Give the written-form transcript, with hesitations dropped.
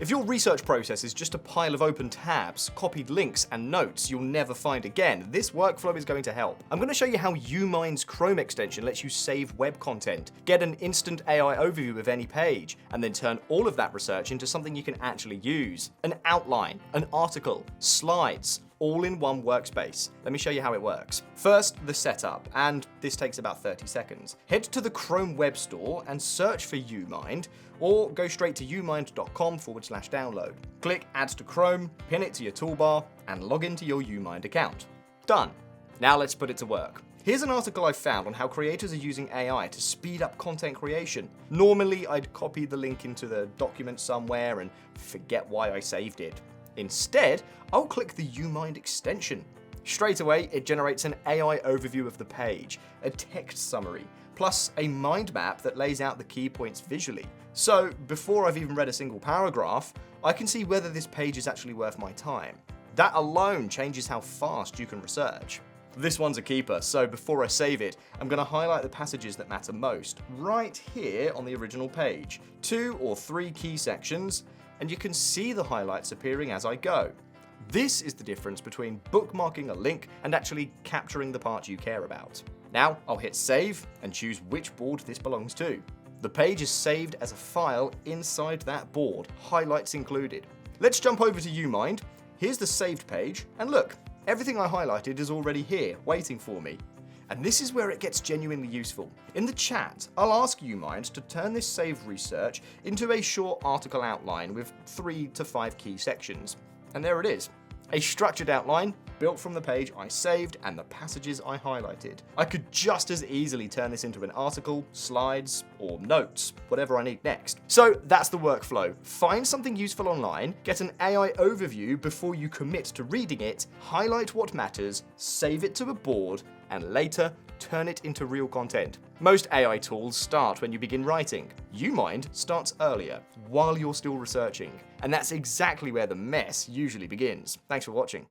If your research process is just a pile of open tabs, copied links, and notes you'll never find again, this workflow is going to help. I'm going to show you how YouMind's Chrome extension lets you save web content, get an instant AI overview of any page, and then turn all of that research into something you can actually use. An outline, an article, slides, all in one workspace. Let me show you how it works. First, the setup, and this takes about 30 seconds. Head to the Chrome Web Store and search for YouMind, or go straight to youmind.com/download. Click Add to Chrome, pin it to your toolbar, and log into your YouMind account. Done. Now let's put it to work. Here's an article I found on how creators are using AI to speed up content creation. Normally, I'd copy the link into the document somewhere and forget why I saved it. Instead, I'll click the YouMind extension. Straight away, it generates an AI overview of the page, a text summary, plus a mind map that lays out the key points visually. So, before I've even read a single paragraph, I can see whether this page is actually worth my time. That alone changes how fast you can research. This one's a keeper, so before I save it, I'm going to highlight the passages that matter most, right here on the original page. 2 or 3 key sections, and you can see the highlights appearing as I go. This is the difference between bookmarking a link and actually capturing the part you care about. Now I'll hit save and choose which board this belongs to. The page is saved as a file inside that board, highlights included. Let's jump over to YouMind. Here's the saved page, and look, everything I highlighted is already here, waiting for me. And this is where it gets genuinely useful. In the chat, I'll ask YouMind to turn this saved research into a short article outline with 3 to 5 key sections. And there it is. A structured outline built from the page I saved and the passages I highlighted. I could just as easily turn this into an article, slides, or notes, whatever I need next. So that's the workflow. Find something useful online, get an AI overview before you commit to reading it, highlight what matters, save it to a board, and later turn it into real content. Most AI tools start when you begin writing. YouMind starts earlier, while you're still researching. And that's exactly where the mess usually begins. Thanks for watching.